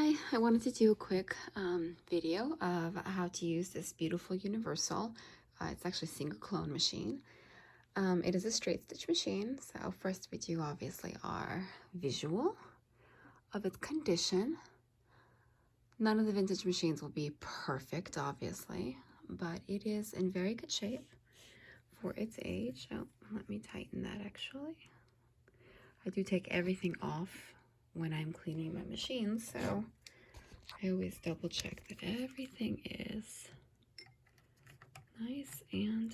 Hi, I wanted to do a quick video of how to use this beautiful universal. It's actually a single clone machine. It is a straight stitch machine. So first we do obviously our visual of its condition. None of the vintage machines will be perfect, obviously, but it is in very good shape for its age. Oh, let me tighten that actually. I do take everything off when I'm cleaning my machine, so I always double check that everything is nice and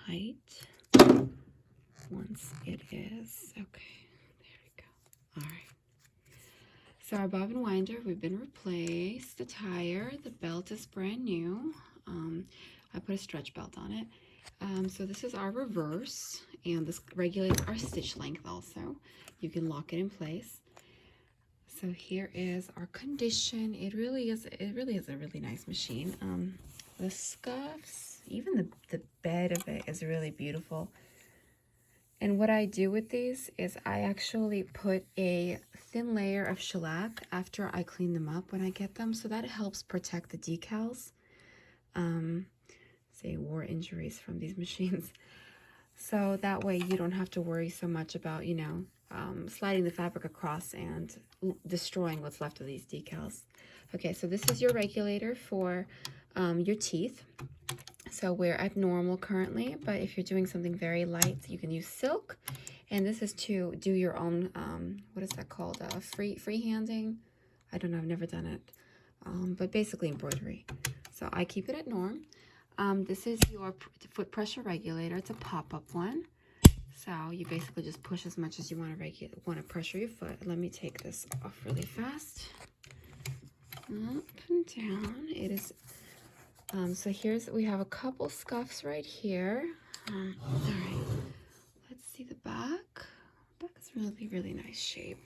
tight once it is. Okay, there we go. All right. So our bobbin winder, we've been replaced. The tire, the belt is brand new. I put a stretch belt on it. So this is our reverse, and this regulates our stitch length also. You can lock it in place. So here is our condition. It really is a really nice machine. The scuffs, even the bed of it is really beautiful. And what I do with these is I actually put a thin layer of shellac after I clean them up when I get them, so that helps protect the decals. Say war injuries from these machines. So that way you don't have to worry so much about, sliding the fabric across and destroying what's left of these decals. Okay, so this is your regulator for your teeth. So we're at normal currently, but if you're doing something very light, you can use silk. And this is to do your own, what is that called? Freehanding? I don't know, I've never done it. But basically embroidery. So I keep it at norm. This is your foot pressure regulator. It's a pop-up one. So you basically just push as much as you want to pressure your foot. Let me take this off really fast. Up and down. It is. So we have a couple scuffs right here. All right. Let's see the back. Back is really nice shape.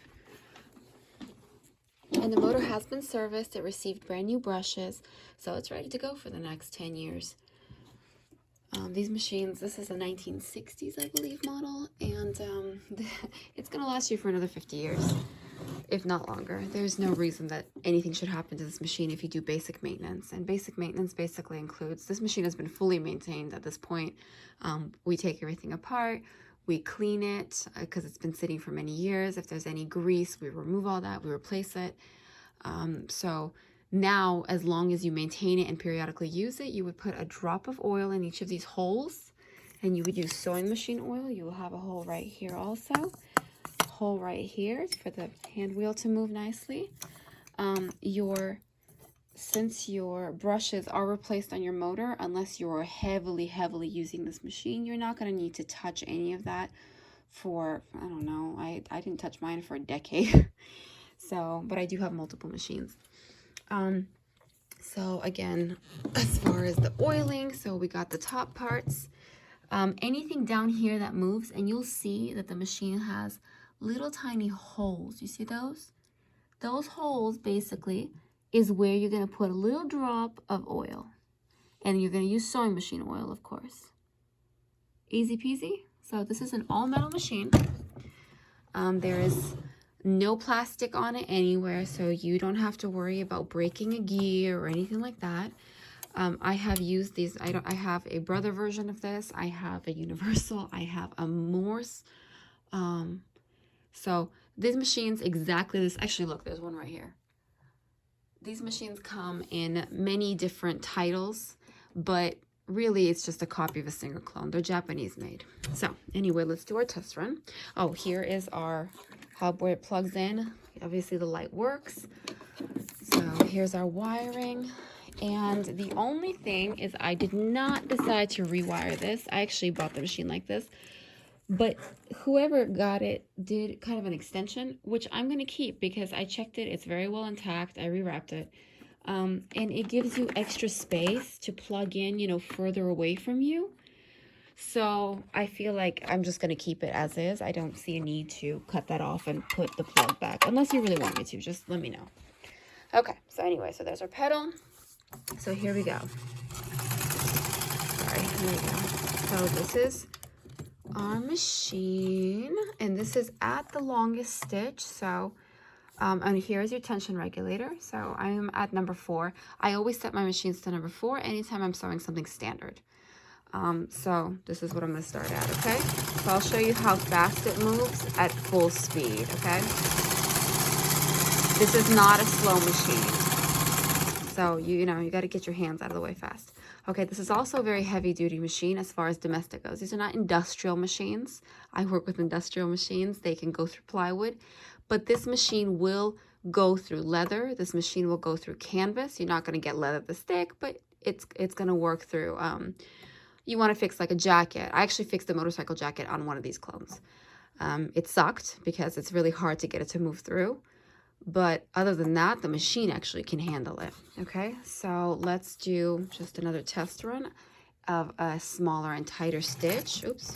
And the motor has been serviced. It received brand new brushes, so it's ready to go for the next 10 years. These machines, this is a 1960s, I believe, model, and it's going to last you for another 50 years, if not longer. There's no reason that anything should happen to this machine if you do basic maintenance. And basic maintenance basically includes, this machine has been fully maintained at this point. We take everything apart, we clean it because it's been sitting for many years. If there's any grease, we remove all that, we replace it. So now, as long as you maintain it and periodically use it, you would put a drop of oil in each of these holes, and you would use sewing machine oil. You will have a hole right here also, hole right here for the hand wheel to move nicely. Since your brushes are replaced on your motor, unless you're heavily using this machine, you're not going to need to touch any of that for, I don't know, I didn't touch mine for a decade. So, but I do have multiple machines. So again, as far as the oiling, so we got the top parts. Anything down here that moves, and you'll see that the machine has little tiny holes. You see those? Those holes basically is where you're going to put a little drop of oil. And you're going to use sewing machine oil, of course. Easy peasy. So this is an all metal machine. There is no plastic on it anywhere, so you don't have to worry about breaking a gear or anything like that. I have used these. I have a brother version of this. I have a universal. I have a Morse. So these machines exactly this. Actually, look, there's one right here. These machines come in many different titles, but really it's just a copy of a single clone. They're Japanese made. So anyway, let's do our test run. Oh, here is how where it plugs in. Obviously the light works. So here's our wiring. And the only thing is I did not decide to rewire this. I actually bought the machine like this. But whoever got it did kind of an extension, which I'm going to keep because I checked it. It's very well intact. I rewrapped it. And it gives you extra space to plug in, further away from you. So I feel like I'm just going to keep it as is. I don't see a need to cut that off and put the plug back. Unless you really want me to, just let me know. Okay, so anyway, so there's our pedal. So here we go. Sorry, here we go. So this is our machine, and this is at the longest stitch. So And here's your tension regulator. So I am at number 4. I always set my machines to number 4 anytime I'm sewing something standard. So this is what I'm going to start at, okay? So I'll show you how fast it moves at full speed, okay? This is not a slow machine. So, you know, you got to get your hands out of the way fast. Okay, this is also a very heavy-duty machine as far as domestic goes. These are not industrial machines. I work with industrial machines. They can go through plywood. But this machine will go through leather. This machine will go through canvas. You're not going to get leather this thick, but it's going to work through... you want to fix like a jacket. I actually fixed a motorcycle jacket on one of these clones. It sucked because it's really hard to get it to move through. But other than that, the machine actually can handle it. Okay, so let's do just another test run of a smaller and tighter stitch. Oops.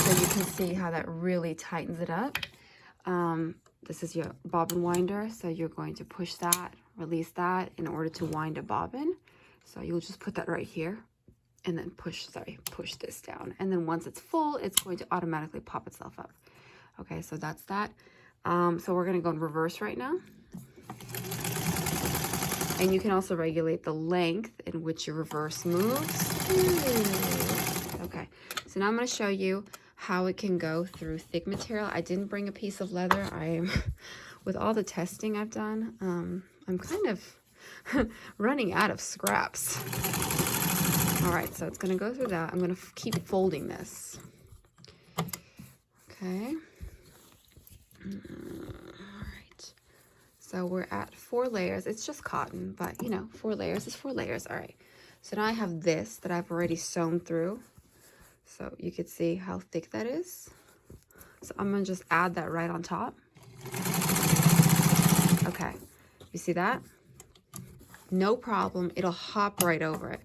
So you can see how that really tightens it up. This is your bobbin winder. So you're going to push that, release that in order to wind a bobbin. So you'll just put that right here and then push this down. And then once it's full, it's going to automatically pop itself up. Okay, so that's that. So we're going to go in reverse right now. And you can also regulate the length in which your reverse moves. Okay, so now I'm going to show you how it can go through thick material. I didn't bring a piece of leather. With all the testing I've done, I'm kind of running out of scraps. All right, so it's going to go through that. I'm going to keep folding this. Okay. All right. So we're at 4 layers. It's just cotton, but you know, 4 layers is 4 layers. All right. So now I have this that I've already sewn through. So you can see how thick that is. So I'm going to just add that right on top. Okay. You see that? No problem. It'll hop right over it.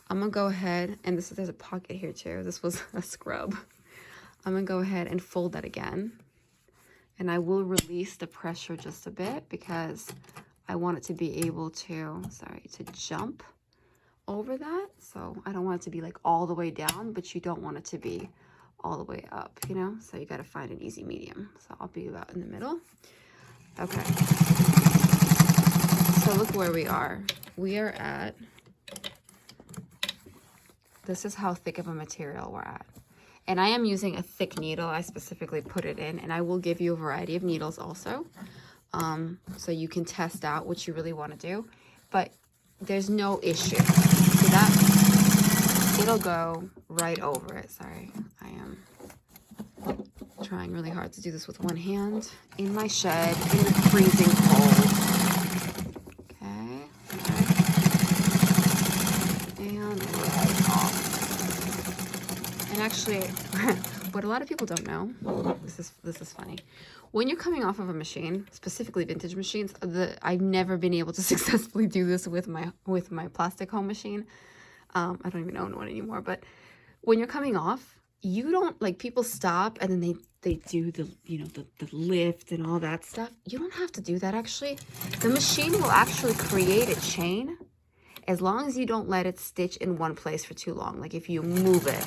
I'm going to go ahead, and there's a pocket here too. This was a scrub. I'm going to go ahead and fold that again. And I will release the pressure just a bit because I want it to be able to, to jump over that. So I don't want it to be like all the way down, but you don't want it to be all the way up, you know? So you got to find an easy medium. So I'll be about in the middle. Okay. So look where we are. We are at, this is how thick of a material we're at. And I am using a thick needle. I specifically put it in, and I will give you a variety of needles also. So you can test out what you really want to do. But there's no issue. See that? It'll go right over it. Sorry, I am trying really hard to do this with one hand in my shed in the freezing cold. Actually, what a lot of people don't know, this is funny. When you're coming off of a machine, specifically vintage machines, I've never been able to successfully do this with my plastic home machine. I don't even own one anymore. But when you're coming off, you don't, like, people stop and then they do the lift and all that stuff. You don't have to do that. Actually, the machine will actually create a chain as long as you don't let it stitch in one place for too long. Like if you move it.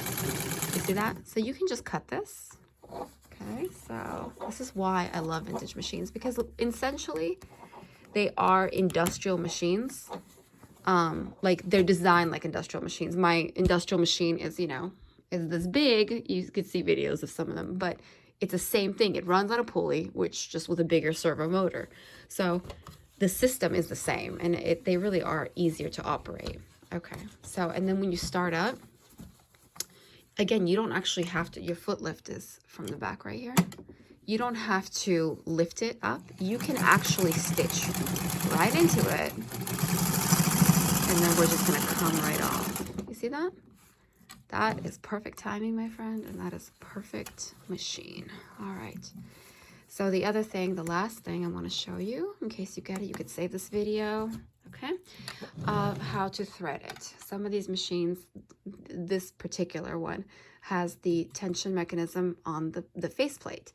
You see that? So you can just cut this. Okay, so this is why I love vintage machines, because essentially they are industrial machines. Like they're designed like industrial machines. My industrial machine is, is this big. You could see videos of some of them, but it's the same thing. It runs on a pulley, which just with a bigger servo motor. So the system is the same, and they really are easier to operate. Okay, so, and then when you start up, again, you don't actually have to, your foot lift is from the back right here. You don't have to lift it up. You can actually stitch right into it. And then we're just gonna come right off. You see that? That is perfect timing, my friend, and that is perfect machine. All right. So the other thing, the last thing I want to show you, in case you get it, you could save this video, okay, of how to thread it. Some of these machines, this particular one, has the tension mechanism on the faceplate.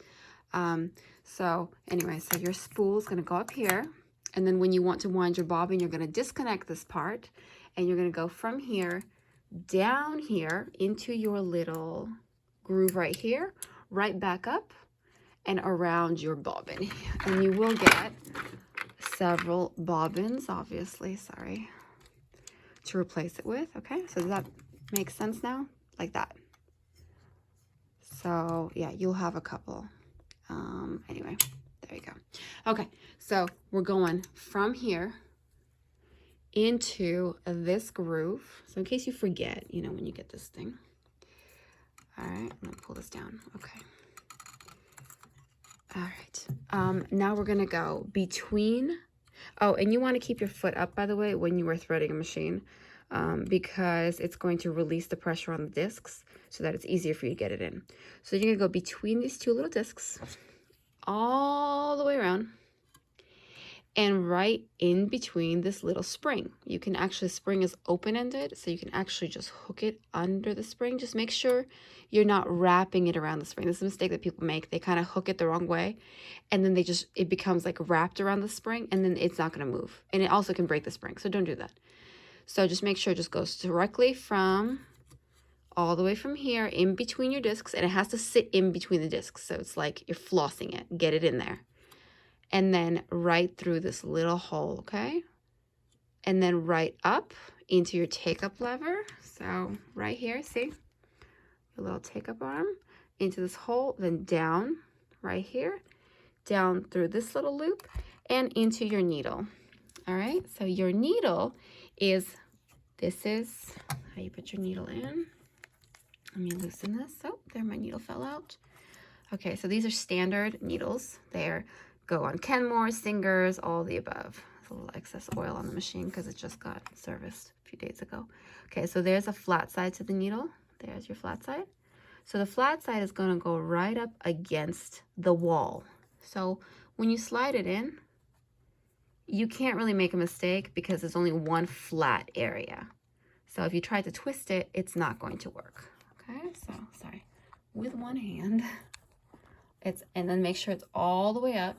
So anyway, so your spool is going to go up here, and then when you want to wind your bobbin, you're going to disconnect this part, and you're going to go from here down here into your little groove right here, right back up. and around your bobbin. And you will get several bobbins, obviously, sorry, to replace it with. Okay, so does that make sense now? Like that. So yeah, you'll have a couple. Anyway, there you go. Okay, so we're going from here into this groove. So in case you forget, you know, when you get this thing. All right, I'm gonna pull this down. Okay. All right. Now we're gonna go between. Oh, and you want to keep your foot up, by the way, when you are threading a machine, because it's going to release the pressure on the discs so that it's easier for you to get it in. So you're gonna go between these two little discs, all the way around, and right in between this little spring. You can actually, spring is open-ended, so you can actually just hook it under the spring. Just make sure you're not wrapping it around the spring. This is a mistake that people make. They kind of hook it the wrong way, and then it becomes like wrapped around the spring, and then it's not going to move. And it also can break the spring, so don't do that. So just make sure it just goes directly from, all the way from here, in between your discs, and it has to sit in between the discs. So it's like you're flossing it. Get it in there. And then right through this little hole, okay? And then right up into your take-up lever. So right here, see? Your little take-up arm into this hole, then down right here, down through this little loop, and into your needle. All right, so your needle is, this is how you put your needle in. Let me loosen this. Oh, there, my needle fell out. Okay, so these are standard needles. They're go on Kenmore, Singers, all the above. There's a little excess oil on the machine because it just got serviced a few days ago. Okay, so there's a flat side to the needle. There's your flat side. So the flat side is going to go right up against the wall. So when you slide it in, you can't really make a mistake because there's only one flat area. So if you try to twist it, it's not going to work. Okay, so sorry, with one hand. And then make sure it's all the way up.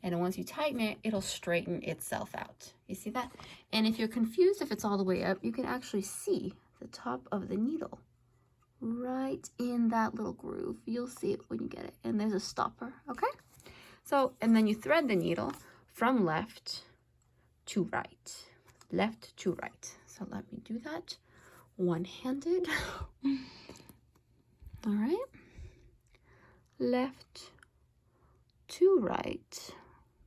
And once you tighten it, it'll straighten itself out. You see that? And if you're confused if it's all the way up, you can actually see the top of the needle right in that little groove. You'll see it when you get it. And there's a stopper, okay? So, and then you thread the needle from left to right. Left to right. So let me do that one-handed. All right. Left to right.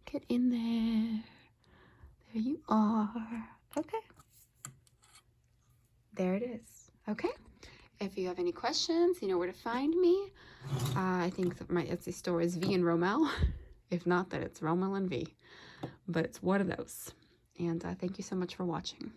Get in there. There you are. Okay. There it is. Okay. If you have any questions, you know where to find me. I think that my Etsy store is V and Romel. If not, then it's RimelandVie. But it's one of those. And thank you so much for watching.